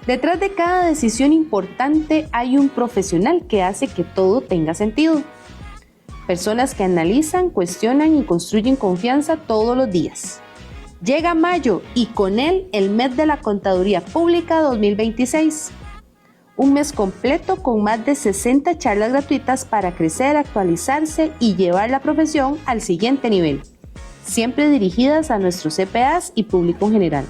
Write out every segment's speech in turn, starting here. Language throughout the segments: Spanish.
Detrás de cada decisión importante hay un profesional que hace que todo tenga sentido. Personas que analizan, cuestionan y construyen confianza todos los días. Llega mayo y con él el mes de la Contaduría Pública 2026. Un mes completo con más de 60 charlas gratuitas para crecer, actualizarse y llevar la profesión al siguiente nivel, siempre dirigidas a nuestros CPAs y público en general.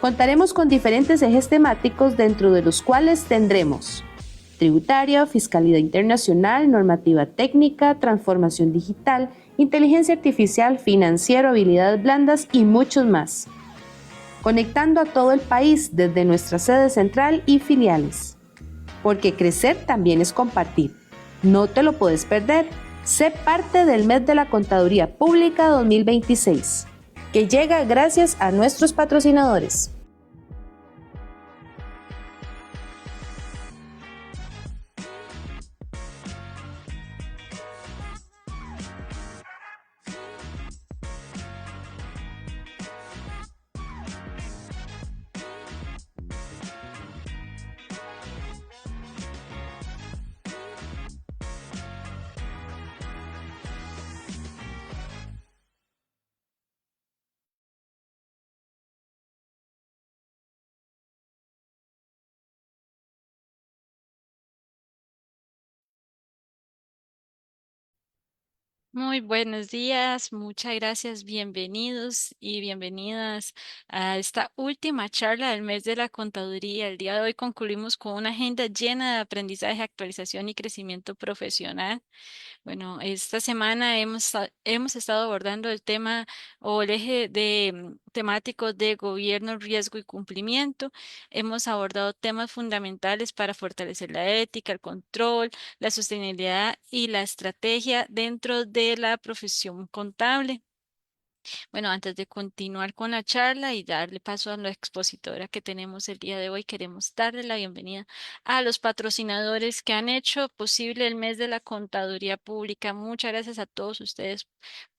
Contaremos con diferentes ejes temáticos dentro de los cuales tendremos tributaria, fiscalidad internacional, normativa técnica, transformación digital, inteligencia artificial, financiero, habilidades blandas y muchos más. Conectando a todo el país desde nuestra sede central y filiales. Porque crecer también es compartir. No te lo puedes perder. Sé parte del mes de la Contaduría Pública 2026, que llega gracias a nuestros patrocinadores. Muy buenos días, muchas gracias, bienvenidos y bienvenidas a esta última charla del mes de la contaduría. El día de hoy concluimos con una agenda llena de aprendizaje, actualización y crecimiento profesional. Bueno, esta semana hemos estado abordando el tema o el eje temático de gobierno, riesgo y cumplimiento. Hemos abordado temas fundamentales para fortalecer la ética, el control, la sostenibilidad y la estrategia dentro de la profesión contable. Bueno, antes de continuar con la charla y darle paso a la expositora que tenemos el día de hoy, queremos darle la bienvenida a los patrocinadores que han hecho posible el mes de la contaduría pública. Muchas gracias a todos ustedes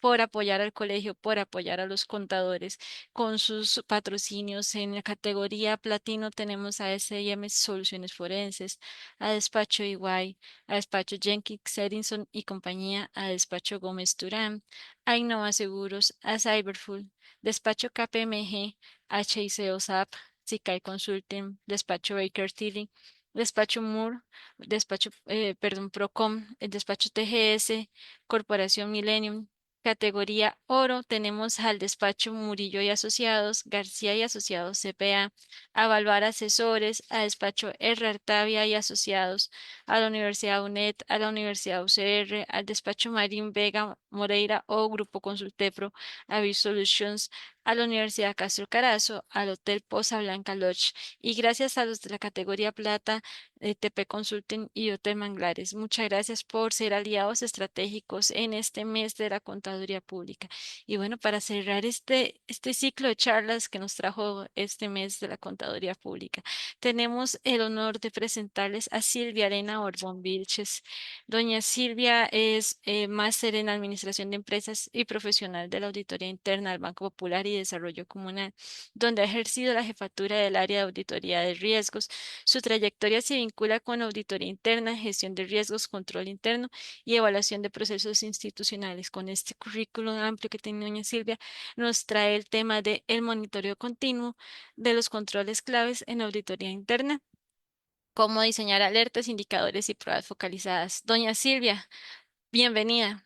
por apoyar al colegio, por apoyar a los contadores con sus patrocinios. En la categoría platino tenemos a S&M Soluciones Forenses, a Despacho Iguay, a Despacho Jenkins Edinson y compañía, a Despacho Gómez Turán, a Innova Seguros, a Cyberfull, Despacho KPMG, HICO SAP, Sicai Consulting, Despacho Baker Tilly, Despacho Moore, Procom, el Despacho TGS, Corporación Millennium. Categoría Oro, tenemos al Despacho Murillo y Asociados, García y Asociados CPA, a Valvar Asesores, a Despacho R. Artavia y Asociados, a la Universidad UNED, a la Universidad UCR, al Despacho Marín Vega Moreira o Grupo Consultepro, a Solutions, a la Universidad Castro Carazo, al Hotel Poza Blanca Lodge y gracias a los de la categoría Plata, TP Consulting y Hotel Manglares. Muchas gracias por ser aliados estratégicos en este mes de la contaduría pública. Y bueno, para cerrar este ciclo de charlas que nos trajo este mes de la contaduría pública, tenemos el honor de presentarles a Silvia Arena Orbón Vilches. Doña Silvia es máster en Administración de Empresas y profesional de la Auditoría Interna del Banco Popular y Desarrollo Comunal, donde ha ejercido la jefatura del área de auditoría de riesgos. Su trayectoria se vincula con auditoría interna, gestión de riesgos, control interno y evaluación de procesos institucionales. Con este currículum amplio que tiene doña Silvia, nos trae el tema de el monitoreo continuo de los controles claves en auditoría interna, cómo diseñar alertas, indicadores y pruebas focalizadas. Doña Silvia, bienvenida.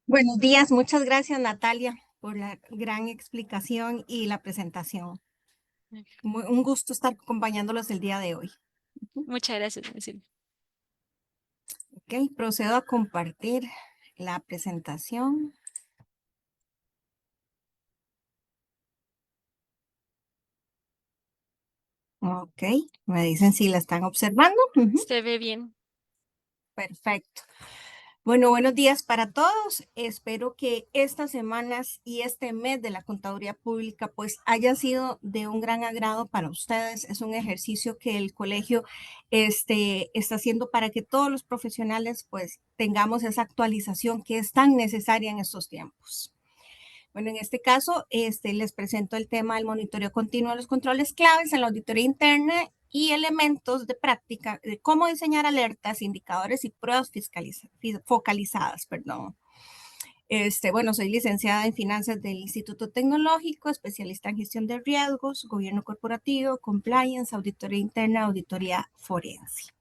Buenos días, muchas gracias Natalia por la gran explicación y la presentación. Un gusto estar acompañándolos el día de hoy. Muchas gracias, doña Silvia. Ok, procedo a compartir la presentación. Ok, me dicen si la están observando. ¿Se ve bien? Perfecto. Bueno, buenos días para todos. Espero que estas semanas y este mes de la Contaduría Pública pues haya sido de un gran agrado para ustedes. Es un ejercicio que el colegio está haciendo para que todos los profesionales pues tengamos esa actualización que es tan necesaria en estos tiempos. Bueno, en este caso, les presento el tema del monitoreo continuo de los controles claves en la auditoría interna y elementos de práctica de cómo diseñar alertas, indicadores y pruebas focalizadas, perdón. Bueno, soy licenciada en finanzas del Instituto Tecnológico, especialista en gestión de riesgos, gobierno corporativo, compliance, auditoría interna, auditoría forense.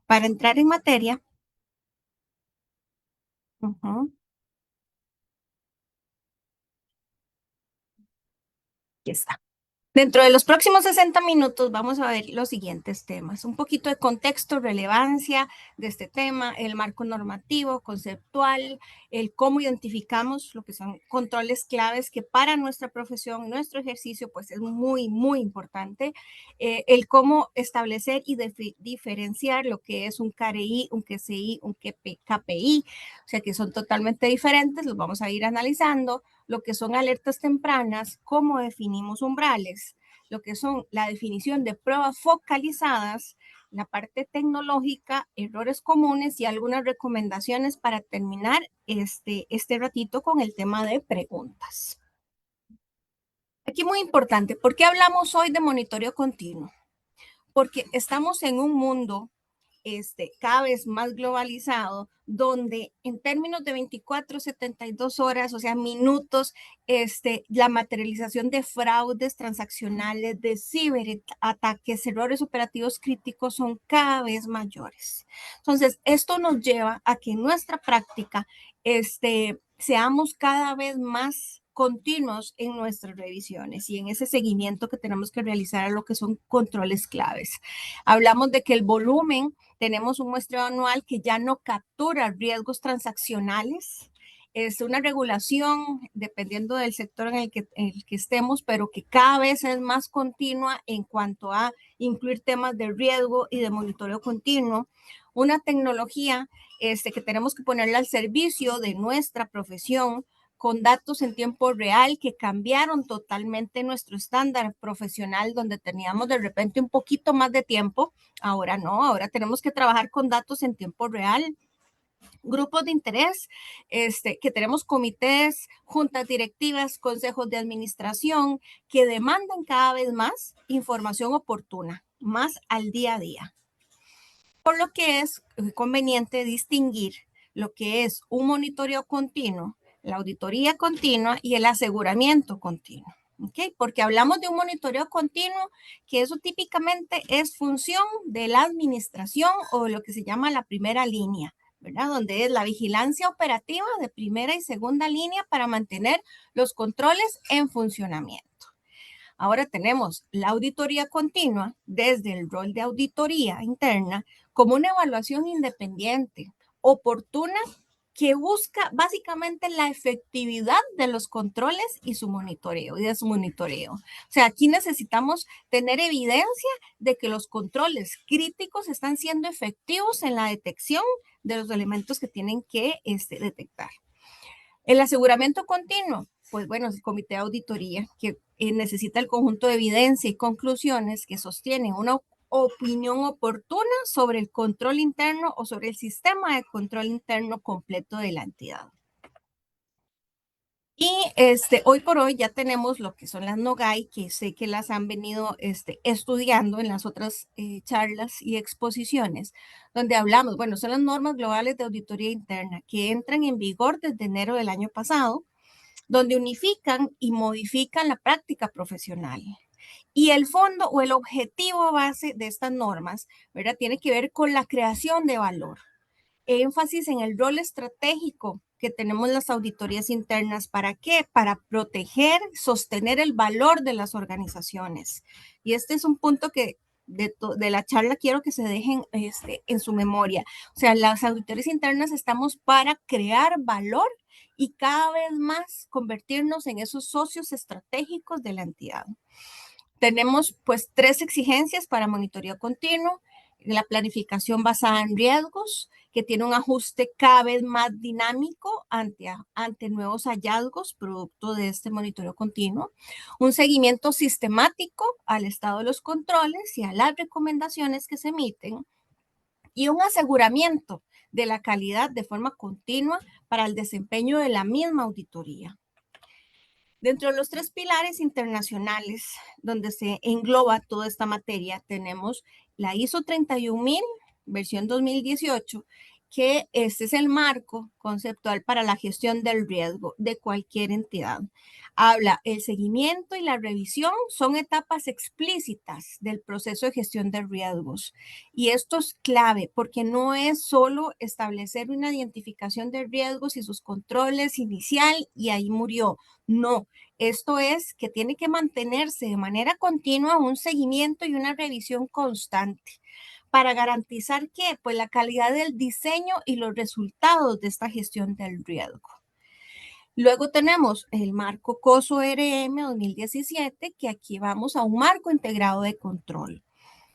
Para entrar en materia, aquí está. Dentro de los próximos 60 minutos vamos a ver los siguientes temas. Un poquito de contexto, relevancia de este tema, el marco normativo, conceptual, el cómo identificamos lo que son controles claves que para nuestra profesión, nuestro ejercicio, pues es muy, muy importante. El cómo establecer y diferenciar lo que es un CAREI, un QCI, un KPI, o sea que son totalmente diferentes, los vamos a ir analizando. Lo que son alertas tempranas, cómo definimos umbrales, lo que son la definición de pruebas focalizadas, la parte tecnológica, errores comunes y algunas recomendaciones para terminar este ratito con el tema de preguntas. Aquí muy importante, ¿por qué hablamos hoy de monitoreo continuo? Porque estamos en un mundo cada vez más globalizado, donde en términos de 24, 72 horas, o sea, minutos, la materialización de fraudes transaccionales, de ciberataques, errores operativos críticos son cada vez mayores. Entonces, esto nos lleva a que en nuestra práctica seamos cada vez más continuos en nuestras revisiones y en ese seguimiento que tenemos que realizar a lo que son controles claves. Hablamos de que el volumen, tenemos un muestreo anual que ya no captura riesgos transaccionales. Es una regulación dependiendo del sector en el que estemos, pero que cada vez es más continua en cuanto a incluir temas de riesgo y de monitoreo continuo. Una tecnología que tenemos que ponerla al servicio de nuestra profesión, con datos en tiempo real que cambiaron totalmente nuestro estándar profesional, donde teníamos de repente un poquito más de tiempo. Ahora no, ahora tenemos que trabajar con datos en tiempo real. Grupos de interés, que tenemos comités, juntas directivas, consejos de administración, que demandan cada vez más información oportuna, más al día a día. Por lo que es conveniente distinguir lo que es un monitoreo continuo, la auditoría continua y el aseguramiento continuo. ¿Okay? Porque hablamos de un monitoreo continuo, que eso típicamente es función de la administración o lo que se llama la primera línea, ¿verdad? Donde es la vigilancia operativa de primera y segunda línea para mantener los controles en funcionamiento. Ahora tenemos la auditoría continua desde el rol de auditoría interna como una evaluación independiente, oportuna, que busca básicamente la efectividad de los controles y su monitoreo y de su monitoreo. O sea, aquí necesitamos tener evidencia de que los controles críticos están siendo efectivos en la detección de los elementos que tienen que detectar. El aseguramiento continuo, pues bueno, es el comité de auditoría que necesita el conjunto de evidencia y conclusiones que sostienen una opinión oportuna sobre el control interno o sobre el sistema de control interno completo de la entidad. Y hoy por hoy ya tenemos lo que son las NOGAI, que sé que las han venido estudiando en las otras charlas y exposiciones, donde hablamos, bueno, son las normas globales de auditoría interna que entran en vigor desde enero del año pasado, donde unifican y modifican la práctica profesional. Y el fondo o el objetivo base de estas normas, ¿verdad? Tiene que ver con la creación de valor. Énfasis en el rol estratégico que tenemos las auditorías internas. ¿Para qué? Para proteger, sostener el valor de las organizaciones. Y este es un punto que de la charla quiero que se dejen en su memoria. O sea, las auditorías internas estamos para crear valor y cada vez más convertirnos en esos socios estratégicos de la entidad. Tenemos pues 3 exigencias para monitoreo continuo: la planificación basada en riesgos, que tiene un ajuste cada vez más dinámico ante nuevos hallazgos producto de este monitoreo continuo, un seguimiento sistemático al estado de los controles y a las recomendaciones que se emiten, y un aseguramiento de la calidad de forma continua para el desempeño de la misma auditoría. Dentro de los 3 pilares internacionales donde se engloba toda esta materia, tenemos la ISO 31000, versión 2018, que este es el marco conceptual para la gestión del riesgo de cualquier entidad. Habla, el seguimiento y la revisión son etapas explícitas del proceso de gestión de riesgos. Y esto es clave porque no es solo establecer una identificación de riesgos y sus controles inicial y ahí murió. No, esto es que tiene que mantenerse de manera continua un seguimiento y una revisión constante para garantizar que pues la calidad del diseño y los resultados de esta gestión del riesgo. Luego tenemos el marco COSO RM 2017, que aquí vamos a un marco integrado de control,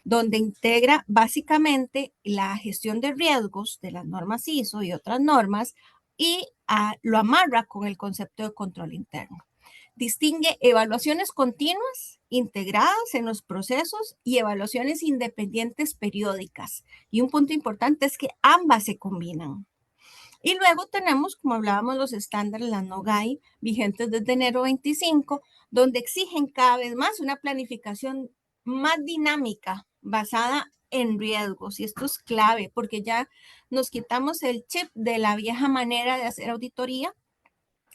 donde integra básicamente la gestión de riesgos de las normas ISO y otras normas y lo amarra con el concepto de control interno. Distingue evaluaciones continuas integradas en los procesos y evaluaciones independientes periódicas. Y un punto importante es que ambas se combinan. Y luego tenemos, como hablábamos, los estándares, la NOGAI, vigentes desde enero 25, donde exigen cada vez más una planificación más dinámica, basada en riesgos. Y esto es clave, porque ya nos quitamos el chip de la vieja manera de hacer auditoría.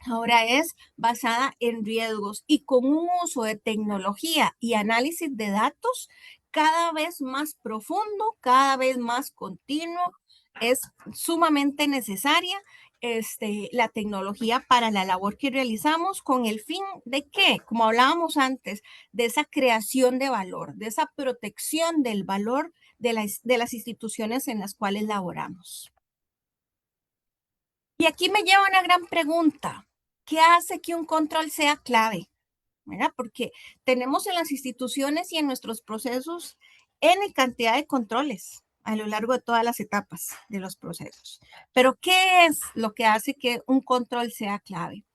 Ahora es basada en riesgos y con un uso de tecnología y análisis de datos cada vez más profundo, cada vez más continuo. Es sumamente necesaria la tecnología para la labor que realizamos con el fin de que, como hablábamos antes, de esa creación de valor, de esa protección del valor de las instituciones en las cuales laboramos. Y aquí me lleva una gran pregunta. ¿Qué hace que un control sea clave? ¿Verdad? Porque tenemos en las instituciones y en nuestros procesos N cantidad de controles a lo largo de todas las etapas de los procesos. Pero ¿qué es lo que hace que un control sea clave?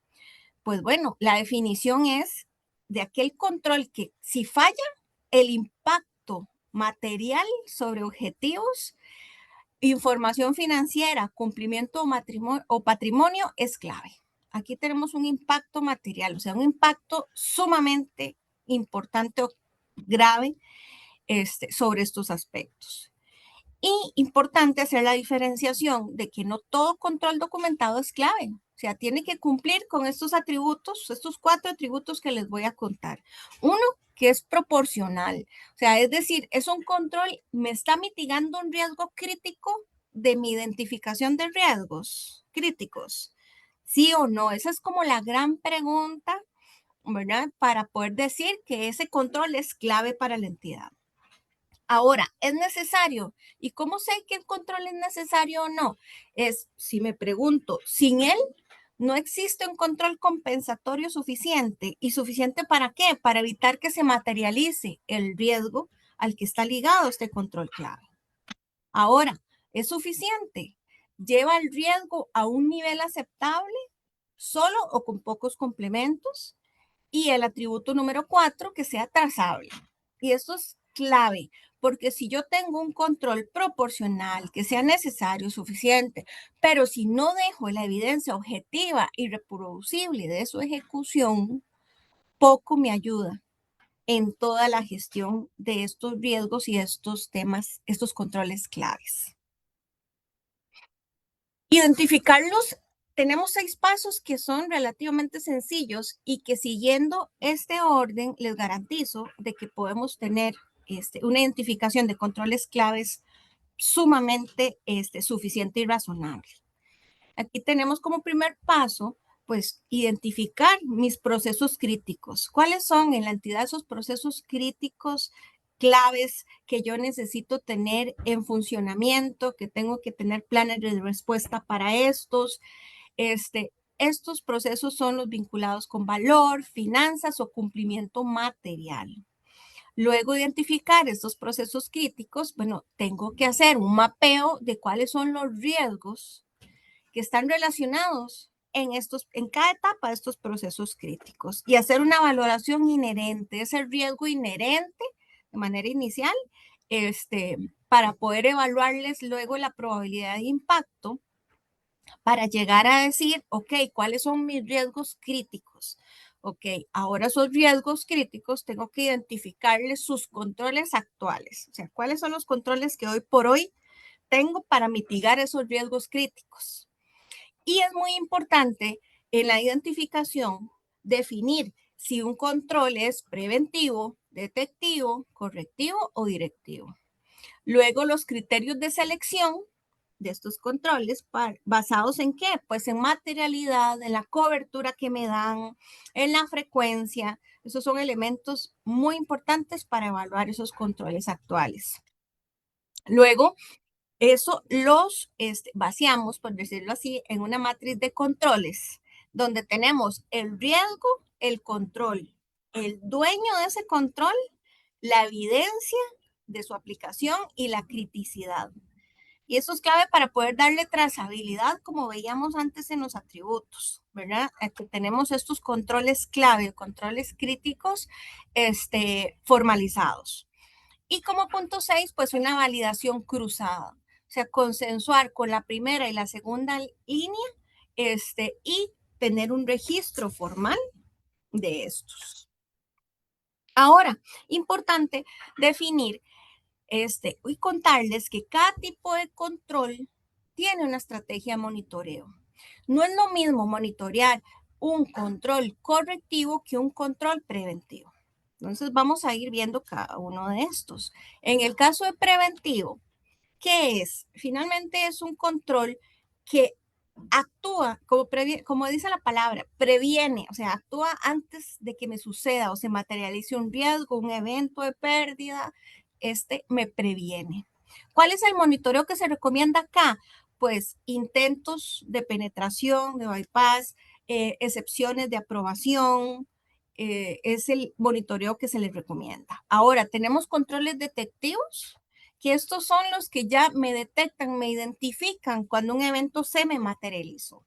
Pues bueno, la definición es de aquel control que si falla, el impacto material sobre objetivos, información financiera, cumplimiento o patrimonio es clave. Aquí tenemos un impacto material, o sea, un impacto sumamente importante o grave sobre estos aspectos. Y importante hacer la diferenciación de que no todo control documentado es clave. O sea, tiene que cumplir con estos atributos, estos 4 atributos que les voy a contar. Uno, que es proporcional. O sea, es decir, es un control, me está mitigando un riesgo crítico de mi identificación de riesgos críticos. ¿Sí o no? Esa es como la gran pregunta, ¿verdad? Para poder decir que ese control es clave para la entidad. Ahora, ¿es necesario? ¿Y cómo sé que el control es necesario o no? Es, si me pregunto, sin él no existe un control compensatorio suficiente. ¿Y suficiente para qué? Para evitar que se materialice el riesgo al que está ligado este control clave. Ahora, ¿es suficiente? ¿Lleva el riesgo a un nivel aceptable, solo o con pocos complementos? Y el atributo número 4, que sea trazable. Y esto es clave, porque si yo tengo un control proporcional, que sea necesario, suficiente, pero si no dejo la evidencia objetiva y reproducible de su ejecución, poco me ayuda en toda la gestión de estos riesgos y estos temas, estos controles claves. Identificarlos, tenemos 6 pasos que son relativamente sencillos y que siguiendo este orden les garantizo de que podemos tener una identificación de controles claves sumamente suficiente y razonable. Aquí tenemos como primer paso, pues, identificar mis procesos críticos. ¿Cuáles son en la entidad esos procesos críticos claves que yo necesito tener en funcionamiento, que tengo que tener planes de respuesta para estos? Estos procesos son los vinculados con valor, finanzas o cumplimiento material. Luego de identificar estos procesos críticos, bueno, tengo que hacer un mapeo de cuáles son los riesgos que están relacionados en cada etapa de estos procesos críticos y hacer una valoración inherente, ese riesgo inherente de manera inicial, para poder evaluarles luego la probabilidad de impacto para llegar a decir, ok, ¿cuáles son mis riesgos críticos? Ok, ahora esos riesgos críticos tengo que identificarles sus controles actuales. O sea, ¿cuáles son los controles que hoy por hoy tengo para mitigar esos riesgos críticos? Y es muy importante en la identificación definir si un control es preventivo, detectivo, correctivo o directivo. Luego los criterios de selección de estos controles basados en qué? Pues en materialidad, en la cobertura que me dan, en la frecuencia. Esos son elementos muy importantes para evaluar esos controles actuales. Luego, eso los vaciamos, por decirlo así, en una matriz de controles, donde tenemos el riesgo, el control, el dueño de ese control, la evidencia de su aplicación y la criticidad. Y eso es clave para poder darle trazabilidad, como veíamos antes en los atributos, ¿verdad? Que tenemos estos controles clave, controles críticos formalizados. Y como punto 6, pues una validación cruzada. O sea, consensuar con la primera y la segunda línea y tener un registro formal de estos. Ahora, importante definir y contarles que cada tipo de control tiene una estrategia de monitoreo. No es lo mismo monitorear un control correctivo que un control preventivo. Entonces vamos a ir viendo cada uno de estos. En el caso de preventivo, ¿qué es? Finalmente es un control que actúa, como dice la palabra, previene, o sea, actúa antes de que me suceda o se materialice un riesgo, un evento de pérdida, me previene. ¿Cuál es el monitoreo que se recomienda acá? Pues intentos de penetración, de bypass, excepciones de aprobación, es el monitoreo que se les recomienda. Ahora, tenemos controles detectivos, que estos son los que ya me detectan, me identifican cuando un evento se me materializó.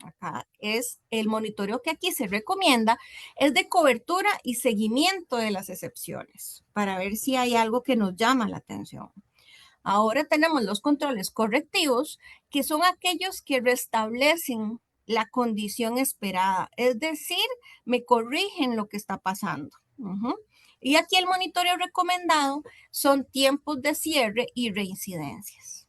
Acá es el monitoreo que aquí se recomienda, es de cobertura y seguimiento de las excepciones, para ver si hay algo que nos llama la atención. Ahora tenemos los controles correctivos, que son aquellos que restablecen la condición esperada, es decir, me corrigen lo que está pasando. Y aquí el monitoreo recomendado son tiempos de cierre y reincidencias.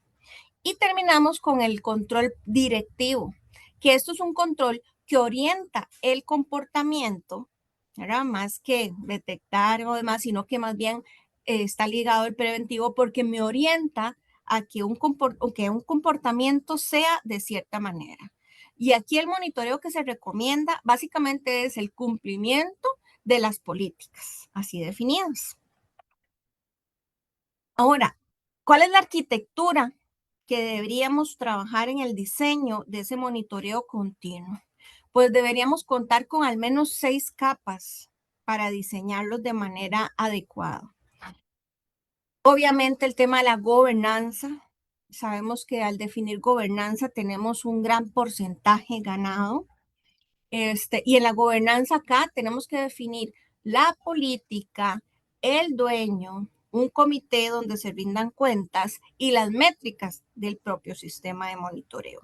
Y terminamos con el control directivo, que esto es un control que orienta el comportamiento, ¿verdad? Más que detectar o demás, sino que más bien está ligado al preventivo porque me orienta a que un comportamiento sea de cierta manera. Y aquí el monitoreo que se recomienda básicamente es el cumplimiento de las políticas así definidas. Ahora, ¿cuál es la arquitectura que deberíamos trabajar en el diseño de ese monitoreo continuo? Pues deberíamos contar con al menos 6 capas para diseñarlos de manera adecuada. Obviamente el tema de la gobernanza. Sabemos que al definir gobernanza tenemos un gran porcentaje ganado. Y en la gobernanza acá tenemos que definir la política, el dueño, un comité donde se rindan cuentas y las métricas del propio sistema de monitoreo.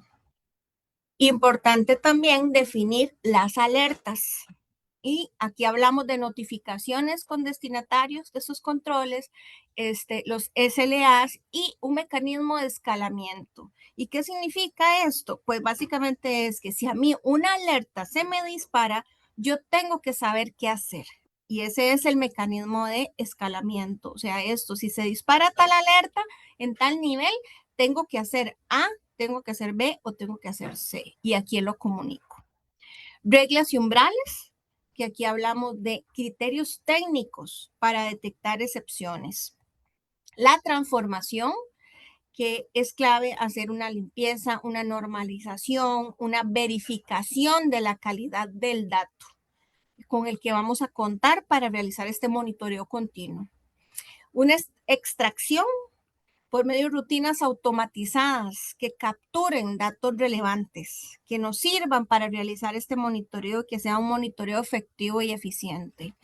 Importante también definir las alertas. Y aquí hablamos de notificaciones con destinatarios de esos controles, los SLAs y un mecanismo de escalamiento. ¿Y qué significa esto? Pues básicamente es que si a mí una alerta se me dispara, yo tengo que saber qué hacer. Y ese es el mecanismo de escalamiento. O sea, esto, si se dispara tal alerta en tal nivel, tengo que hacer A, tengo que hacer B o tengo que hacer C. Y aquí lo comunico. Reglas y umbrales, que aquí hablamos de criterios técnicos para detectar excepciones. La transformación, que es clave hacer una limpieza, una normalización, una verificación de la calidad del dato con el que vamos a contar para realizar este monitoreo continuo. Una extracción por medio de rutinas automatizadas que capturen datos relevantes, que nos sirvan para realizar este monitoreo, que sea un monitoreo efectivo y eficiente.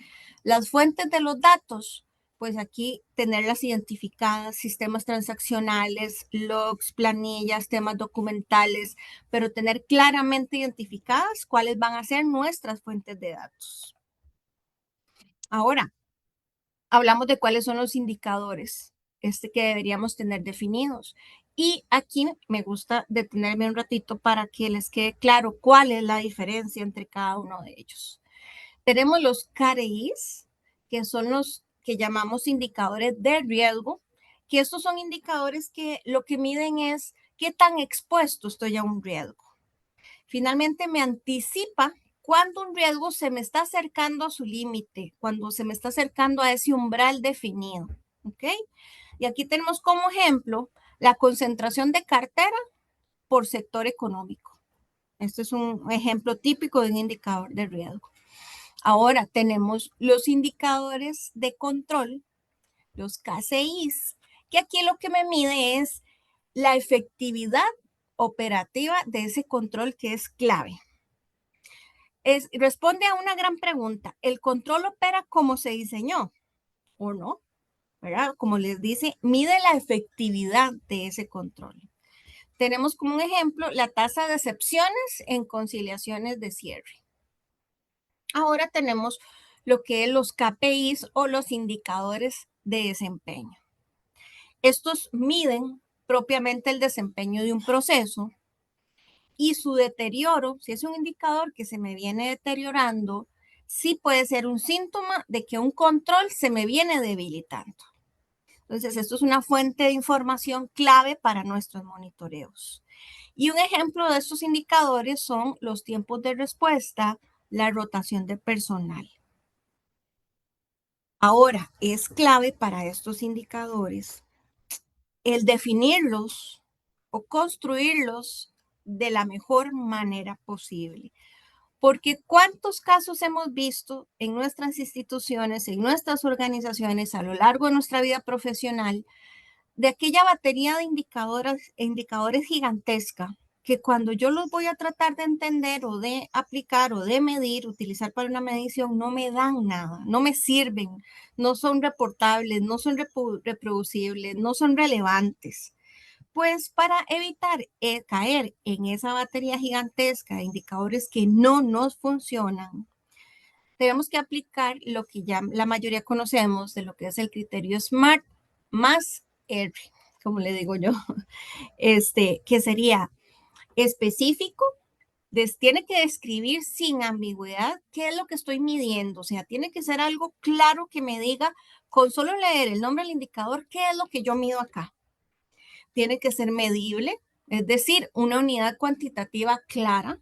Las fuentes de los datos pues aquí tenerlas identificadas, sistemas transaccionales, logs, planillas, temas documentales, pero tener claramente identificadas cuáles van a ser nuestras fuentes de datos. Ahora, hablamos de cuáles son los indicadores que deberíamos tener definidos. Y aquí me gusta detenerme un ratito para que les quede claro cuál es la diferencia entre cada uno de ellos. Tenemos los KRIs, que son los que llamamos indicadores de riesgo, que estos son indicadores que lo que miden es qué tan expuesto estoy a un riesgo. Finalmente me anticipa cuando un riesgo se me está acercando a su límite, cuando se me está acercando a ese umbral definido. ¿Ok? Y aquí tenemos como ejemplo la concentración de cartera por sector económico. Este es un ejemplo típico de un indicador de riesgo. Ahora tenemos los indicadores de control, los KCIs, que aquí lo que me mide es la efectividad operativa de ese control que es clave. Responde a una gran pregunta. ¿El control opera como se diseñó o no? ¿Verdad? Como les dice, mide la efectividad de ese control. Tenemos como un ejemplo la tasa de excepciones en conciliaciones de cierre. Ahora tenemos lo que es los KPIs o los indicadores de desempeño. Estos miden propiamente el desempeño de un proceso y su deterioro, si es un indicador que se me viene deteriorando, sí puede ser un síntoma de que un control se me viene debilitando. Entonces, esto es una fuente de información clave para nuestros monitoreos. Y un ejemplo de estos indicadores son los tiempos de respuesta, la rotación de personal. Ahora, es clave para estos indicadores el definirlos o construirlos de la mejor manera posible. Porque ¿cuántos casos hemos visto en nuestras instituciones, en nuestras organizaciones a lo largo de nuestra vida profesional, de aquella batería de indicadores gigantesca que cuando yo los voy a tratar de entender o de aplicar o de medir, utilizar para una medición, no me dan nada, no me sirven, no son reportables, no son reproducibles, no son relevantes? Pues para evitar caer en esa batería gigantesca de indicadores que no nos funcionan, tenemos que aplicar lo que ya la mayoría conocemos de lo que es el criterio SMART más R, como le digo yo, que sería específico, tiene que describir sin ambigüedad qué es lo que estoy midiendo, o sea, tiene que ser algo claro que me diga con solo leer el nombre del indicador qué es lo que yo mido acá. Tiene que ser medible, es decir, una unidad cuantitativa clara.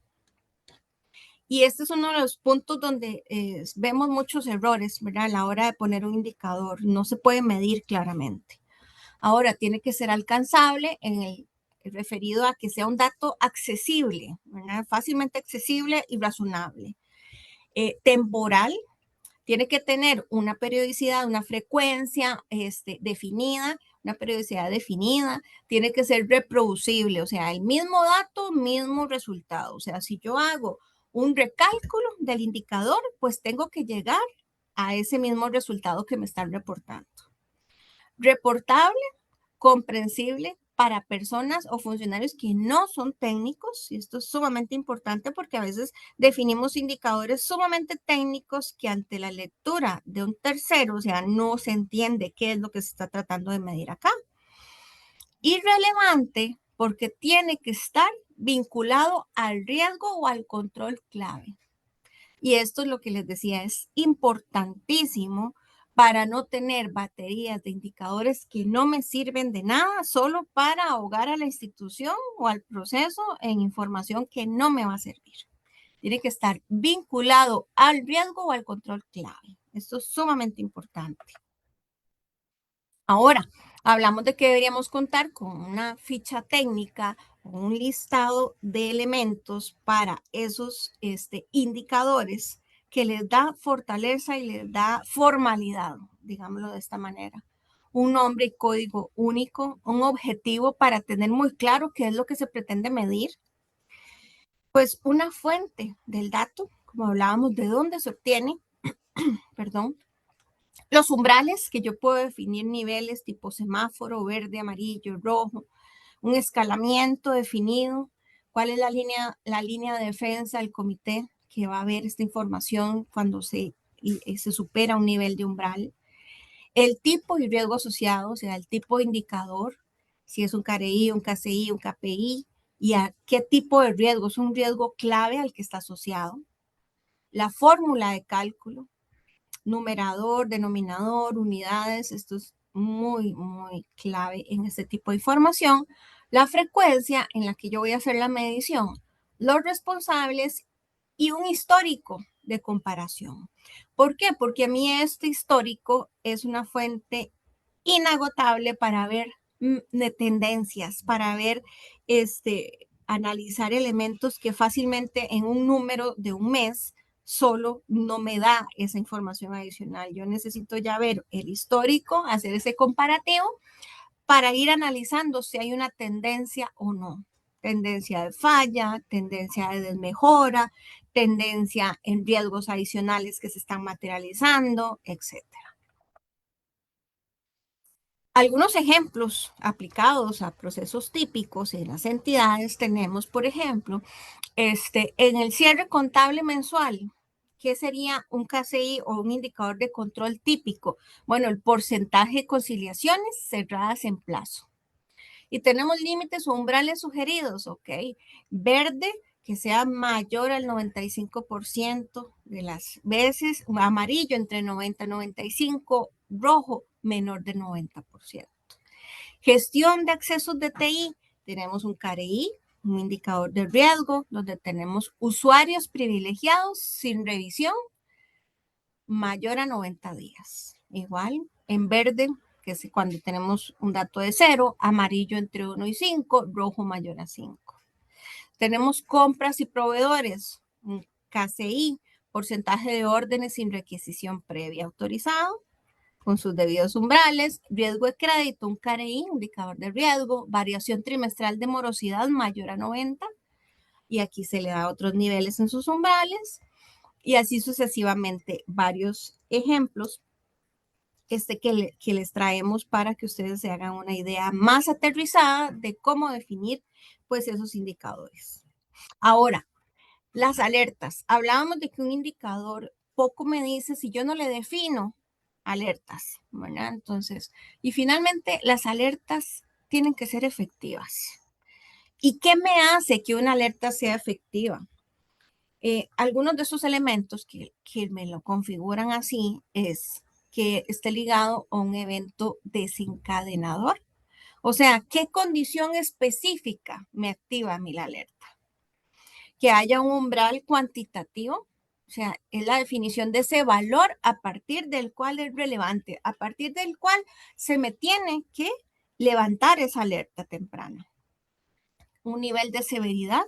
Y este es uno de los puntos donde vemos muchos errores, ¿verdad? A la hora de poner un indicador, no se puede medir claramente. Ahora, tiene que ser alcanzable en el referido a que sea un dato accesible, ¿verdad? Fácilmente accesible y razonable. Temporal, tiene que tener una periodicidad, una frecuencia definida, una periodicidad definida, tiene que ser reproducible, o sea, el mismo dato, mismo resultado. O sea, si yo hago un recálculo del indicador, pues tengo que llegar a ese mismo resultado que me están reportando. Reportable, comprensible para personas o funcionarios que no son técnicos, y esto es sumamente importante porque a veces definimos indicadores sumamente técnicos que ante la lectura de un tercero, o sea, no se entiende qué es lo que se está tratando de medir acá. Irrelevante porque tiene que estar vinculado al riesgo o al control clave. Y esto es lo que les decía, es importantísimo para no tener baterías de indicadores que no me sirven de nada solo para ahogar a la institución o al proceso en información que no me va a servir. Tiene que estar vinculado al riesgo o al control clave. Esto es sumamente importante. Ahora, hablamos de que deberíamos contar con una ficha técnica o un listado de elementos para esos indicadores que les da fortaleza y les da formalidad, digámoslo de esta manera. Un nombre y código único, un objetivo para tener muy claro qué es lo que se pretende medir. Pues una fuente del dato, como hablábamos, de dónde se obtiene, perdón, Los umbrales, que yo puedo definir niveles tipo semáforo, verde, amarillo, rojo, un escalamiento definido, cuál es la línea de defensa del comité que va a ver esta información cuando se supera un nivel de umbral, el tipo y riesgo asociado, o sea, el tipo de indicador, si es un CAREI, un KCI, un KPI, y a qué tipo de riesgo, es un riesgo clave al que está asociado, la fórmula de cálculo, numerador, denominador, unidades, esto es muy, muy clave en este tipo de información, la frecuencia en la que yo voy a hacer la medición, los responsables y un histórico de comparación. ¿Por qué? Porque a mí este histórico es una fuente inagotable para ver de tendencias, para ver, analizar elementos que fácilmente en un número de un mes solo no me da esa información adicional. Yo necesito ya ver el histórico, hacer ese comparativo para ir analizando si hay una tendencia o no. Tendencia de falla, tendencia de desmejora, tendencia en riesgos adicionales que se están materializando, etc. Algunos ejemplos aplicados a procesos típicos en las entidades tenemos, por ejemplo, en el cierre contable mensual, ¿qué sería un KCI o un indicador de control típico? Bueno, el porcentaje de conciliaciones cerradas en plazo. Y tenemos límites o umbrales sugeridos, ¿ok? Verde, que sea mayor al 95% de las veces, amarillo entre 90 y 95, rojo menor de 90%. Gestión de accesos de TI, tenemos un CAREI, un indicador de riesgo, donde tenemos usuarios privilegiados sin revisión mayor a 90 días. Igual, en verde, que es cuando tenemos un dato de 0, amarillo entre 1 y 5, rojo mayor a 5. Tenemos compras y proveedores, un KCI, porcentaje de órdenes sin requisición previa autorizado, con sus debidos umbrales, riesgo de crédito, un CAREI, indicador de riesgo, variación trimestral de morosidad mayor a 90, y aquí se le da otros niveles en sus umbrales, y así sucesivamente varios ejemplos que les traemos para que ustedes se hagan una idea más aterrizada de cómo definir pues esos indicadores. Ahora, las alertas. Hablábamos de que un indicador poco me dice si yo no le defino alertas, ¿verdad? Entonces, y finalmente las alertas tienen que ser efectivas. ¿Y qué me hace que una alerta sea efectiva? Algunos de esos elementos que me lo configuran así es que esté ligado a un evento desencadenador. O sea, ¿qué condición específica me activa a mí la alerta? Que haya un umbral cuantitativo, o sea, es la definición de ese valor a partir del cual es relevante, a partir del cual se me tiene que levantar esa alerta temprana. Un nivel de severidad,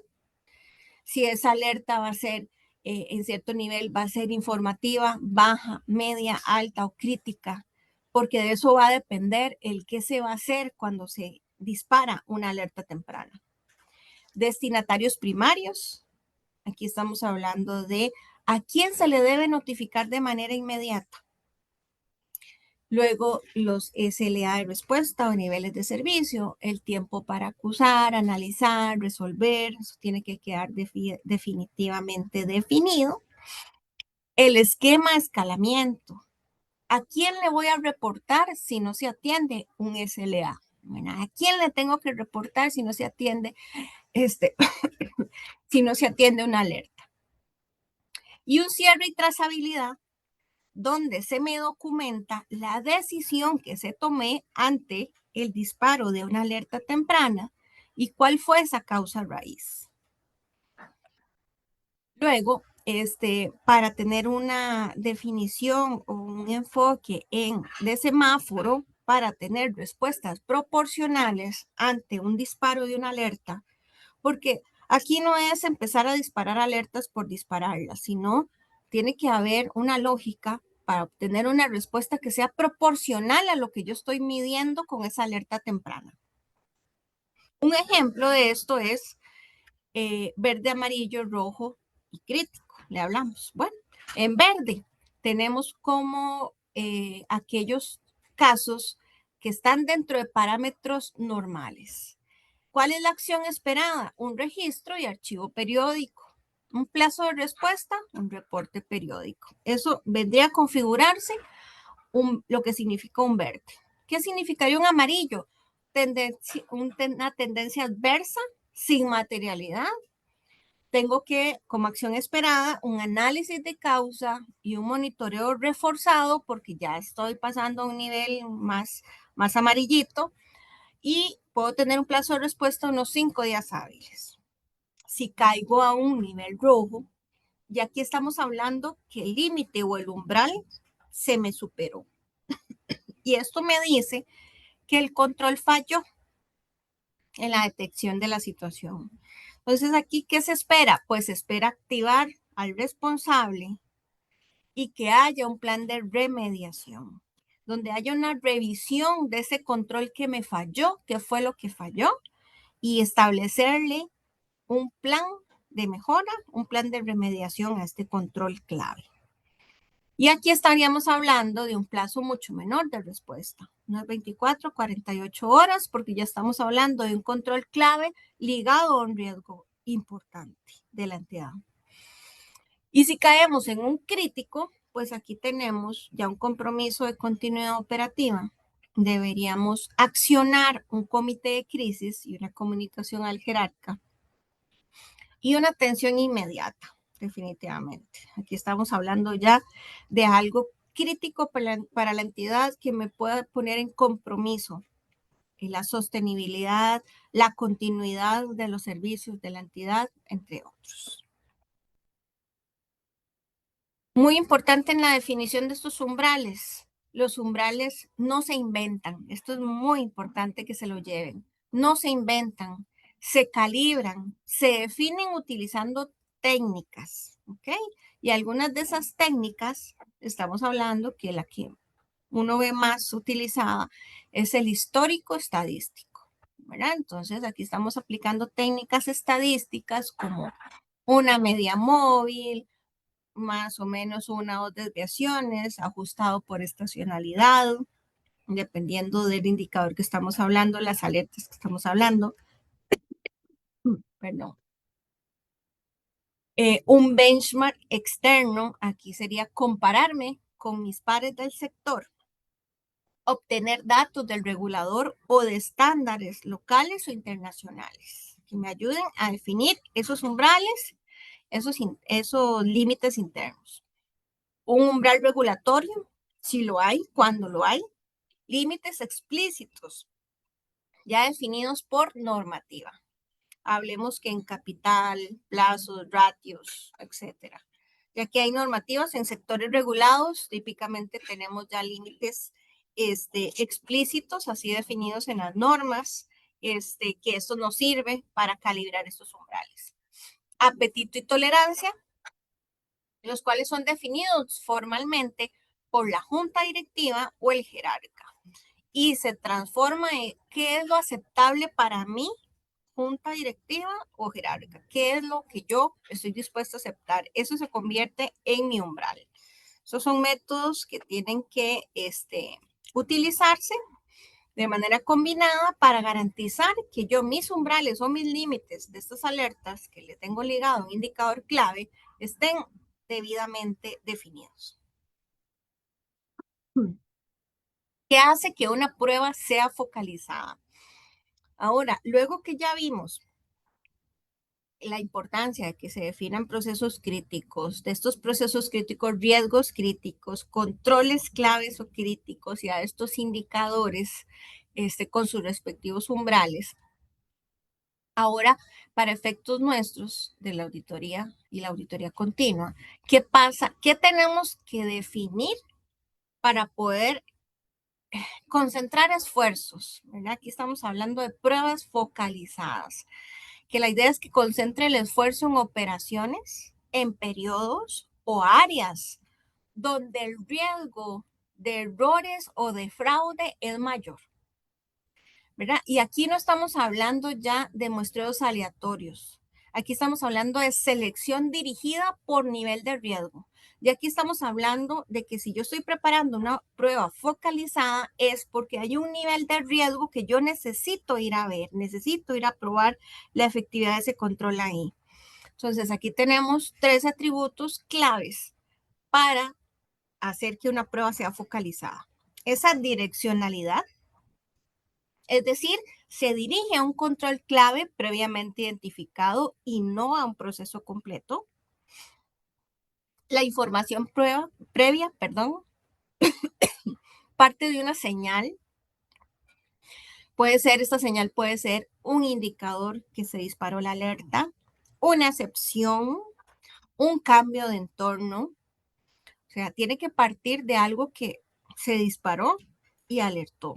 si esa alerta va a ser en cierto nivel, va a ser informativa, baja, media, alta o crítica, porque de eso va a depender el qué se va a hacer cuando se dispara una alerta temprana. Destinatarios primarios, aquí estamos hablando de a quién se le debe notificar de manera inmediata. Luego, los SLA de respuesta o niveles de servicio, el tiempo para acusar, analizar, resolver, eso tiene que quedar definitivamente definido. El esquema de escalamiento, ¿a quién le voy a reportar si no se atiende un SLA? ¿A quién le tengo que reportar si no se atiende si no se atiende una alerta? Y un cierre y trazabilidad donde se me documenta la decisión que se tomé ante el disparo de una alerta temprana y cuál fue esa causa raíz. Luego, para tener una definición o un enfoque de semáforo, para tener respuestas proporcionales ante un disparo de una alerta, porque aquí no es empezar a disparar alertas por dispararlas, sino tiene que haber una lógica para obtener una respuesta que sea proporcional a lo que yo estoy midiendo con esa alerta temprana. Un ejemplo de esto es verde, amarillo, rojo y crítico. Le hablamos. Bueno, en verde tenemos como aquellos casos que están dentro de parámetros normales. ¿Cuál es la acción esperada? Un registro y archivo periódico. Un plazo de respuesta, un reporte periódico. Eso vendría a configurarse lo que significa un verde. ¿Qué significaría un amarillo? Una tendencia adversa, sin materialidad. Tengo que, como acción esperada, un análisis de causa y un monitoreo reforzado porque ya estoy pasando a un nivel más amarillito y puedo tener un plazo de respuesta de unos 5 días hábiles. Si caigo a un nivel rojo, y aquí estamos hablando que el límite o el umbral se me superó. Y esto me dice que el control falló en la detección de la situación. Entonces, aquí, ¿qué se espera? Pues se espera activar al responsable y que haya un plan de remediación, donde haya una revisión de ese control que me falló, qué fue lo que falló, y establecerle un plan de mejora, un plan de remediación a este control clave. Y aquí estaríamos hablando de un plazo mucho menor de respuesta, unas 24, 48 horas, porque ya estamos hablando de un control clave ligado a un riesgo importante de la entidad. Y si caemos en un crítico, pues aquí tenemos ya un compromiso de continuidad operativa. Deberíamos accionar un comité de crisis y una comunicación al jerarca y una atención inmediata, definitivamente. Aquí estamos hablando ya de algo crítico para la entidad que me pueda poner en compromiso en la sostenibilidad, la continuidad de los servicios de la entidad, entre otros. Muy importante en la definición de estos umbrales. Los umbrales no se inventan. Esto es muy importante que se lo lleven. No se inventan, se calibran, se definen utilizando técnicas, ¿ok? Y algunas de esas técnicas, estamos hablando que la que uno ve más utilizada es el histórico estadístico, ¿verdad? Entonces, aquí estamos aplicando técnicas estadísticas como una media móvil, más o menos una o dos desviaciones, ajustado por estacionalidad, dependiendo del indicador que estamos hablando, las alertas que estamos hablando. Perdón. Un benchmark externo, aquí sería compararme con mis pares del sector, obtener datos del regulador o de estándares locales o internacionales que me ayuden a definir esos umbrales, esos límites internos. Un umbral regulatorio, si lo hay, cuando lo hay, límites explícitos, ya definidos por normativa. Hablemos que en capital, plazos, ratios, etcétera. Ya que hay normativas en sectores regulados, típicamente tenemos ya límites explícitos, así definidos en las normas, que esto nos sirve para calibrar estos umbrales. Apetito y tolerancia, los cuales son definidos formalmente por la junta directiva o el jerarca. Y se transforma en qué es lo aceptable para mí, junta directiva o jerarca. ¿Qué es lo que yo estoy dispuesto a aceptar? Eso se convierte en mi umbral. Esos son métodos que tienen que utilizarse de manera combinada para garantizar que yo mis umbrales o mis límites de estas alertas que le tengo ligado a un indicador clave estén debidamente definidos. ¿Qué hace que una prueba sea focalizada? Ahora, luego que ya vimos la importancia de que se definan procesos críticos, de estos procesos críticos, riesgos críticos, controles claves o críticos y a estos indicadores con sus respectivos umbrales. Ahora, para efectos nuestros de la auditoría y la auditoría continua, ¿qué pasa? ¿Qué tenemos que definir para poder concentrar esfuerzos? ¿Verdad? Aquí estamos hablando de pruebas focalizadas, que la idea es que concentre el esfuerzo en operaciones, en periodos o áreas donde el riesgo de errores o de fraude es mayor, ¿verdad? Y aquí no estamos hablando ya de muestreos aleatorios. Aquí estamos hablando de selección dirigida por nivel de riesgo. Y aquí estamos hablando de que si yo estoy preparando una prueba focalizada es porque hay un nivel de riesgo que yo necesito ir a ver, necesito ir a probar la efectividad de ese control ahí. Entonces aquí tenemos 3 atributos claves para hacer que una prueba sea focalizada. Esa direccionalidad, es decir, se dirige a un control clave previamente identificado y no a un proceso completo. La información previa, parte de una señal. Esta señal puede ser un indicador que se disparó la alerta, una excepción, un cambio de entorno. O sea, tiene que partir de algo que se disparó y alertó.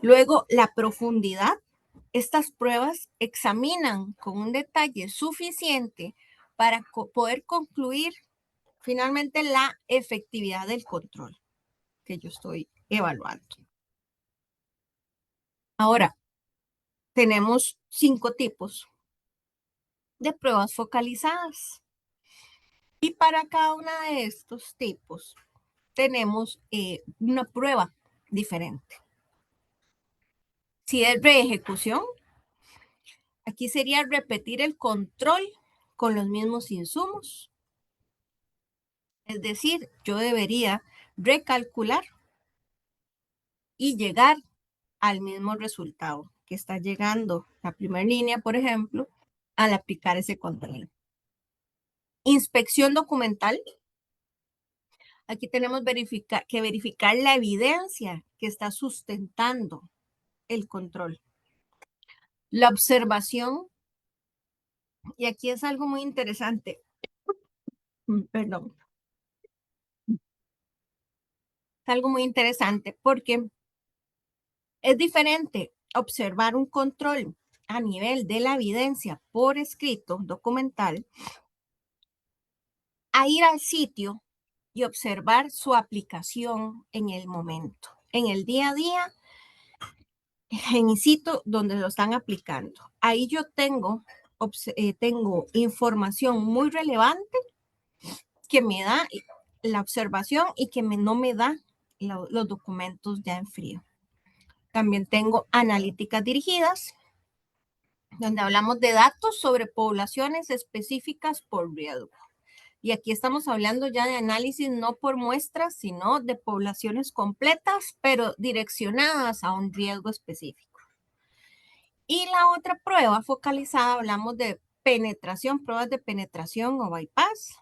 Luego, la profundidad. Estas pruebas examinan con un detalle suficiente para poder concluir finalmente la efectividad del control que yo estoy evaluando. Ahora, tenemos 5 tipos de pruebas focalizadas. Y para cada uno de estos tipos tenemos una prueba diferente. Si es reejecución, aquí sería repetir el control con los mismos insumos. Es decir, yo debería recalcular y llegar al mismo resultado que está llegando la primera línea, por ejemplo, al aplicar ese control. Inspección documental. Aquí tenemos que verificar la evidencia que está sustentando el control. La observación, y aquí es algo muy interesante. Perdón. Es algo muy interesante porque es diferente observar un control a nivel de la evidencia por escrito, documental, a ir al sitio y observar su aplicación en el momento, en el día a día, en el sitio donde lo están aplicando. Ahí yo tengo información muy relevante que me da la observación y que no me da los documentos ya en frío. También tengo analíticas dirigidas, donde hablamos de datos sobre poblaciones específicas por riesgo. Y aquí estamos hablando ya de análisis no por muestras, sino de poblaciones completas, pero direccionadas a un riesgo específico. Y la otra prueba focalizada, hablamos de penetración, pruebas de penetración o bypass.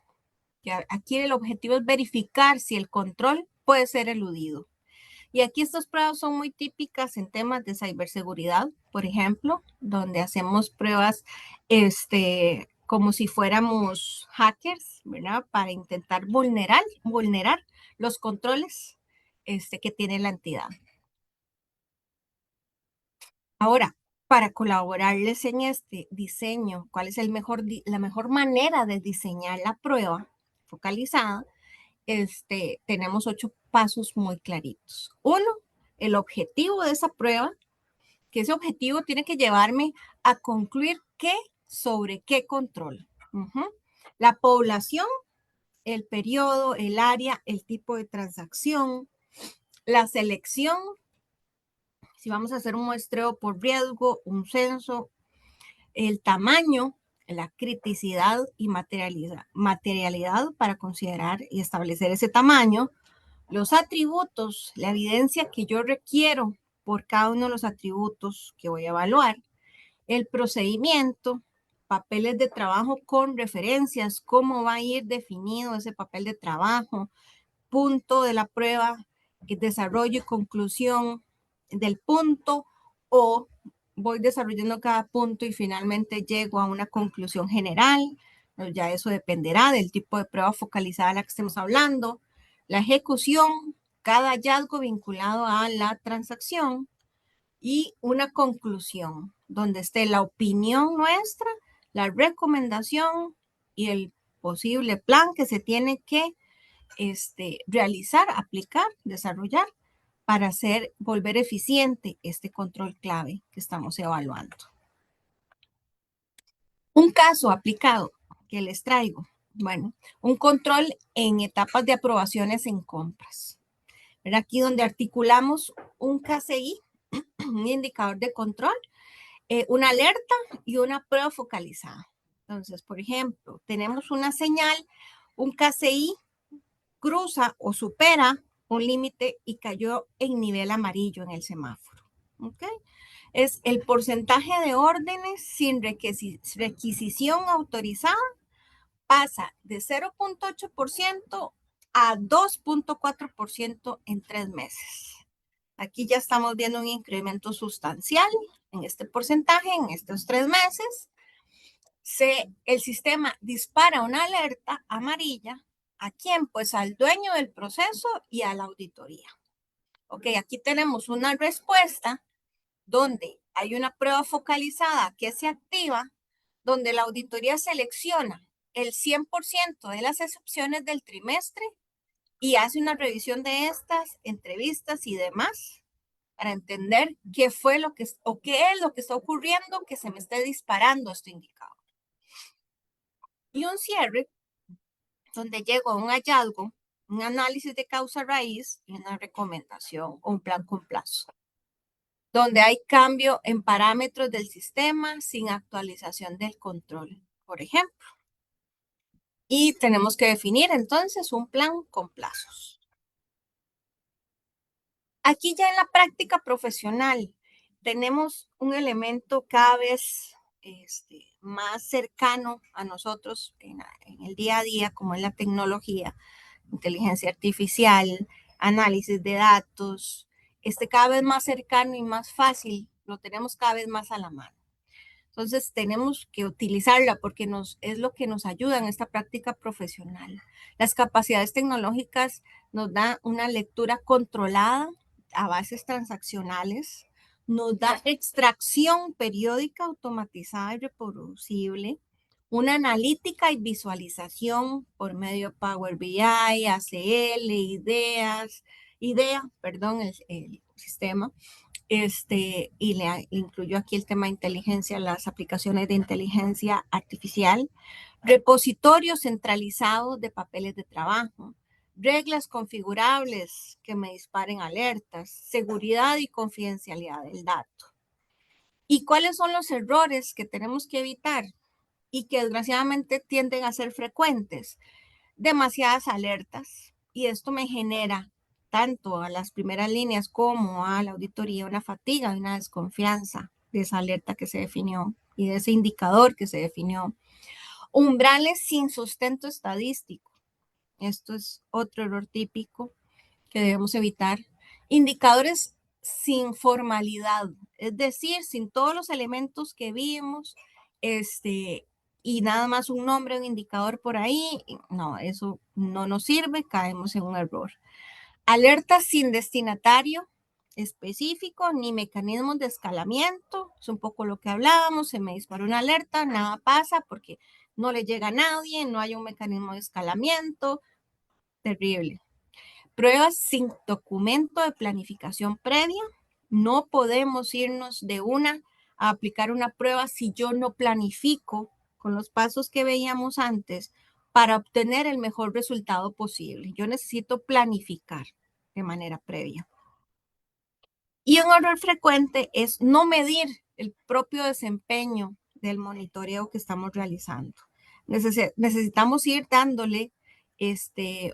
Aquí el objetivo es verificar si el control puede ser eludido. Y aquí estas pruebas son muy típicas en temas de ciberseguridad, por ejemplo, donde hacemos pruebas como si fuéramos hackers, ¿verdad? Para intentar vulnerar los controles que tiene la entidad. Ahora, para colaborarles en este diseño, ¿cuál es la mejor manera de diseñar la prueba focalizada? Tenemos 8 pasos muy claritos. 1, el objetivo de esa prueba, que ese objetivo tiene que llevarme a concluir qué sobre qué control. La población, el periodo, el área, el tipo de transacción, la selección, si vamos a hacer un muestreo por riesgo, un censo, el tamaño, la criticidad y materialidad para considerar y establecer ese tamaño, los atributos, la evidencia que yo requiero por cada uno de los atributos que voy a evaluar, el procedimiento, papeles de trabajo con referencias, cómo va a ir definido ese papel de trabajo, punto de la prueba, desarrollo y conclusión del punto, o voy desarrollando cada punto y finalmente llego a una conclusión general. Ya eso dependerá del tipo de prueba focalizada a la que estemos hablando. La ejecución, cada hallazgo vinculado a la transacción, y una conclusión donde esté la opinión nuestra, la recomendación y el posible plan que se tiene que realizar, aplicar, desarrollar para volver eficiente este control clave que estamos evaluando. Un caso aplicado que les traigo. Bueno, un control en etapas de aprobaciones en compras. Aquí donde articulamos un KCI, un indicador de control, una alerta y una prueba focalizada. Entonces, por ejemplo, tenemos una señal, un KCI cruza o supera un límite y cayó en nivel amarillo en el semáforo. ¿Ok? Es el porcentaje de órdenes sin requisición autorizada pasa de 0.8% a 2.4% en 3 meses. Aquí ya estamos viendo un incremento sustancial en este porcentaje en estos 3 meses. El sistema dispara una alerta amarilla. ¿A quién? Pues al dueño del proceso y a la auditoría. Ok, aquí tenemos una respuesta donde hay una prueba focalizada que se activa, donde la auditoría selecciona el 100% de las excepciones del trimestre y hace una revisión de estas entrevistas y demás para entender qué fue lo que o qué es lo que está ocurriendo que se me esté disparando este indicador. Y un cierre donde llego a un hallazgo, un análisis de causa raíz y una recomendación o un plan con plazo, donde hay cambio en parámetros del sistema sin actualización del control, por ejemplo. Y tenemos que definir entonces un plan con plazos. Aquí ya en la práctica profesional tenemos un elemento cada vez más cercano a nosotros en el día a día, como es la tecnología, inteligencia artificial, análisis de datos, cada vez más cercano y más fácil, lo tenemos cada vez más a la mano. Entonces tenemos que utilizarla porque es lo que nos ayuda en esta práctica profesional. Las capacidades tecnológicas nos dan una lectura controlada a bases transaccionales, nos da extracción periódica automatizada y reproducible, una analítica y visualización por medio de Power BI, ACL, el sistema, y le incluyo aquí el tema de inteligencia, las aplicaciones de inteligencia artificial, repositorio centralizado de papeles de trabajo, reglas configurables que me disparen alertas, seguridad y confidencialidad del dato. ¿Y cuáles son los errores que tenemos que evitar y que desgraciadamente tienden a ser frecuentes? Demasiadas alertas, y esto me genera tanto a las primeras líneas como a la auditoría una fatiga y una desconfianza de esa alerta que se definió y de ese indicador que se definió. Umbrales sin sustento estadístico. Esto es otro error típico que debemos evitar. Indicadores sin formalidad, es decir, sin todos los elementos que vimos, y nada más un nombre, un indicador por ahí. No, eso no nos sirve, caemos en un error. Alertas sin destinatario específico ni mecanismos de escalamiento, es un poco lo que hablábamos, se me disparó una alerta, nada pasa porque no le llega a nadie, no hay un mecanismo de escalamiento, terrible. Pruebas sin documento de planificación previa, no podemos irnos de una a aplicar una prueba si yo no planifico con los pasos que veíamos antes para obtener el mejor resultado posible. Yo necesito planificar de manera previa. Y un error frecuente es no medir el propio desempeño del monitoreo que estamos realizando. Necesitamos ir dándole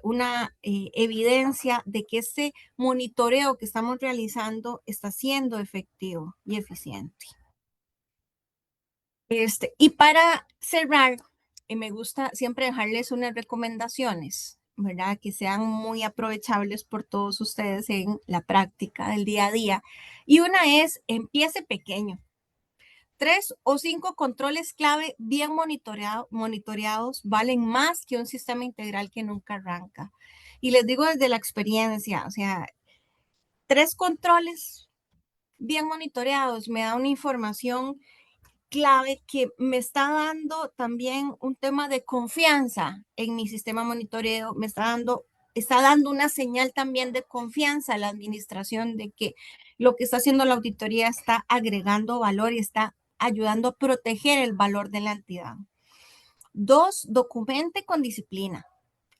una evidencia de que ese monitoreo que estamos realizando está siendo efectivo y eficiente. Y para cerrar, me gusta siempre dejarles unas recomendaciones, ¿verdad? Que sean muy aprovechables por todos ustedes en la práctica del día a día. Y una es, empiece pequeño. 3 o 5 controles clave bien monitoreados valen más que un sistema integral que nunca arranca. Y les digo desde la experiencia, o sea, 3 controles bien monitoreados me da una información clave que me está dando también un tema de confianza en mi sistema monitoreo, está dando una señal también de confianza a la administración de que lo que está haciendo la auditoría está agregando valor y está ayudando a proteger el valor de la entidad. 2, documente con disciplina.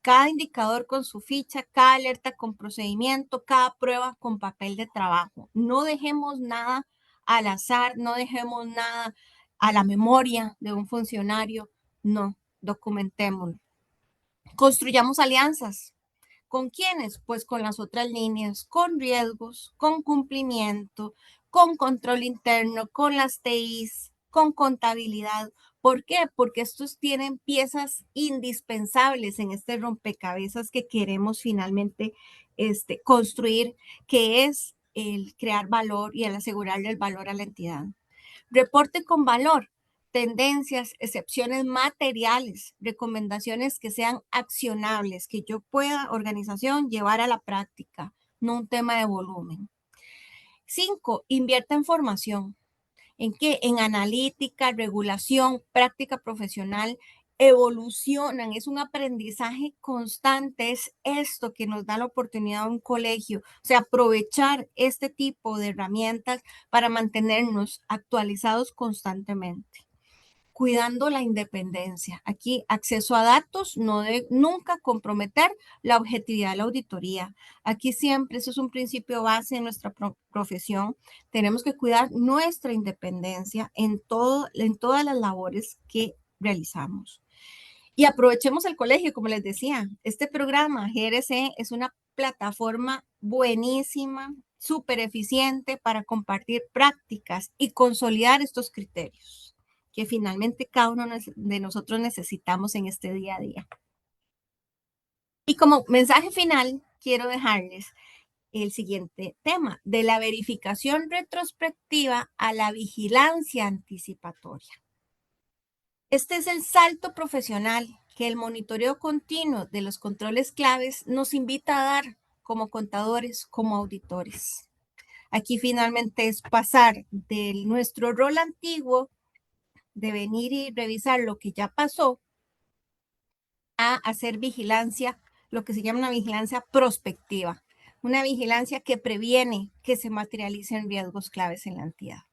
Cada indicador con su ficha, cada alerta con procedimiento, cada prueba con papel de trabajo. No dejemos nada al azar, no dejemos nada a la memoria de un funcionario. No, documentémoslo. Construyamos alianzas. ¿Con quiénes? Pues con las otras líneas, con riesgos, con cumplimiento, con control interno, con las TIs, con contabilidad. ¿Por qué? Porque estos tienen piezas indispensables en este rompecabezas que queremos finalmente construir, que es el crear valor y el asegurarle el valor a la entidad. Reporte con valor, tendencias, excepciones materiales, recomendaciones que sean accionables, que yo pueda, organización, llevar a la práctica, no un tema de volumen. 5, invierta en formación. ¿En qué? En analítica, regulación, práctica profesional, evolucionan, es un aprendizaje constante, es esto que nos da la oportunidad de un colegio, o sea, aprovechar este tipo de herramientas para mantenernos actualizados constantemente. Cuidando la independencia. Aquí, acceso a datos, no de nunca comprometer la objetividad de la auditoría. Aquí siempre, eso es un principio base en nuestra profesión. Tenemos que cuidar nuestra independencia en todas las labores que realizamos. Y aprovechemos el colegio, como les decía. Este programa GRC es una plataforma buenísima, súper eficiente para compartir prácticas y consolidar estos criterios que finalmente cada uno de nosotros necesitamos en este día a día. Y como mensaje final, quiero dejarles el siguiente tema, de la verificación retrospectiva a la vigilancia anticipatoria. Este es el salto profesional que el monitoreo continuo de los controles claves nos invita a dar como contadores, como auditores. Aquí finalmente es pasar de nuestro rol antiguo de venir y revisar lo que ya pasó a hacer vigilancia, lo que se llama una vigilancia prospectiva, una vigilancia que previene que se materialicen riesgos claves en la entidad.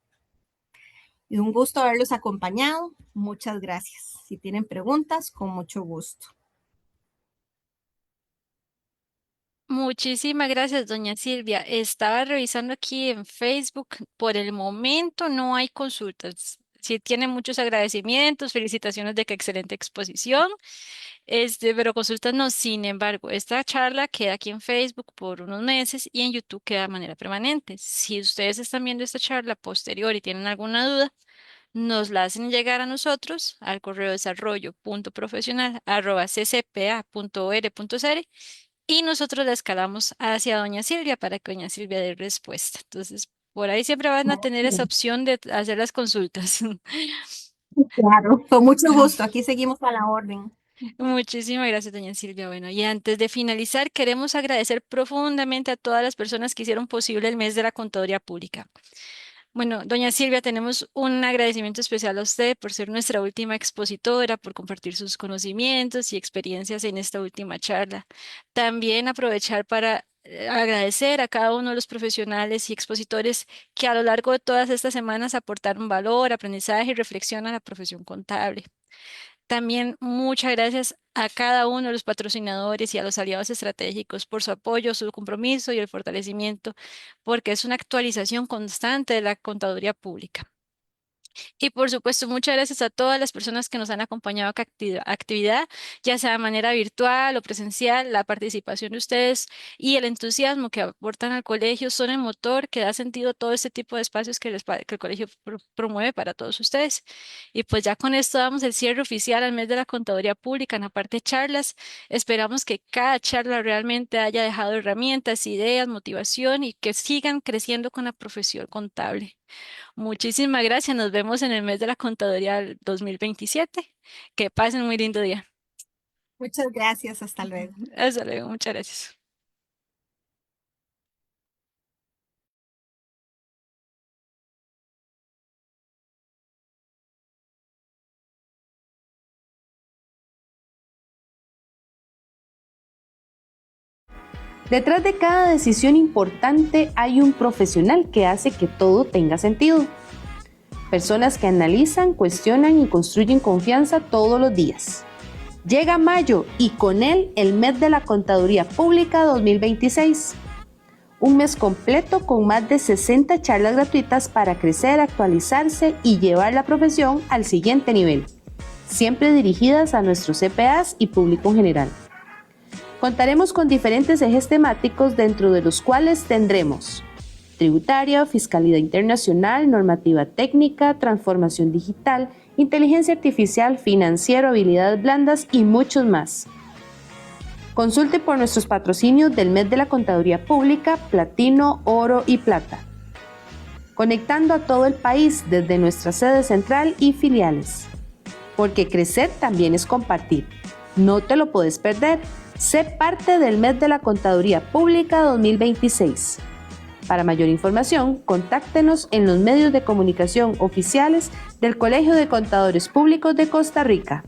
Y un gusto haberlos acompañado. Muchas gracias. Si tienen preguntas, con mucho gusto. Muchísimas gracias, doña Silvia. Estaba revisando aquí en Facebook. Por el momento no hay consultas. Sí tiene muchos agradecimientos, felicitaciones de que excelente exposición. Pero consultas no. Sin embargo, esta charla queda aquí en Facebook por unos meses y en YouTube queda de manera permanente. Si ustedes están viendo esta charla posterior y tienen alguna duda, nos la hacen llegar a nosotros al correo desarrollo.profesional@ccpa.or.cr y nosotros la escalamos hacia doña Silvia para que doña Silvia dé respuesta. Entonces, por ahí siempre van a tener esa opción de hacer las consultas. Claro, con mucho gusto. Aquí seguimos a la orden. Muchísimas gracias, doña Silvia. Bueno, y antes de finalizar, queremos agradecer profundamente a todas las personas que hicieron posible el mes de la Contaduría Pública. Bueno, doña Silvia, tenemos un agradecimiento especial a usted por ser nuestra última expositora, por compartir sus conocimientos y experiencias en esta última charla. También aprovechar para agradecer a cada uno de los profesionales y expositores que a lo largo de todas estas semanas aportaron valor, aprendizaje y reflexión a la profesión contable. También muchas gracias a cada uno de los patrocinadores y a los aliados estratégicos por su apoyo, su compromiso y el fortalecimiento, porque es una actualización constante de la contaduría pública. Y por supuesto, muchas gracias a todas las personas que nos han acompañado a cada actividad, ya sea de manera virtual o presencial. La participación de ustedes y el entusiasmo que aportan al colegio son el motor que da sentido a todo este tipo de espacios que el colegio promueve para todos ustedes. Y pues ya con esto damos el cierre oficial al mes de la Contaduría Pública. En la parte de charlas, esperamos que cada charla realmente haya dejado herramientas, ideas, motivación y que sigan creciendo con la profesión contable. Muchísimas gracias. Nos vemos en el mes de la Contaduría del 2027. Que pasen un muy lindo día. Muchas gracias. Hasta luego. Hasta luego. Muchas gracias. Detrás de cada decisión importante hay un profesional que hace que todo tenga sentido. Personas que analizan, cuestionan y construyen confianza todos los días. Llega mayo y con él el mes de la Contaduría Pública 2026. Un mes completo con más de 60 charlas gratuitas para crecer, actualizarse y llevar la profesión al siguiente nivel, siempre dirigidas a nuestros CPAs y público en general. Contaremos con diferentes ejes temáticos dentro de los cuales tendremos tributaria, fiscalidad internacional, normativa técnica, transformación digital, inteligencia artificial, financiero, habilidades blandas y muchos más. Consulte por nuestros patrocinios del mes de la Contaduría Pública, Platino, Oro y Plata. Conectando a todo el país desde nuestra sede central y filiales. Porque crecer también es compartir. No te lo puedes perder. Sé parte del mes de la Contaduría Pública 2026. Para mayor información, contáctenos en los medios de comunicación oficiales del Colegio de Contadores Públicos de Costa Rica.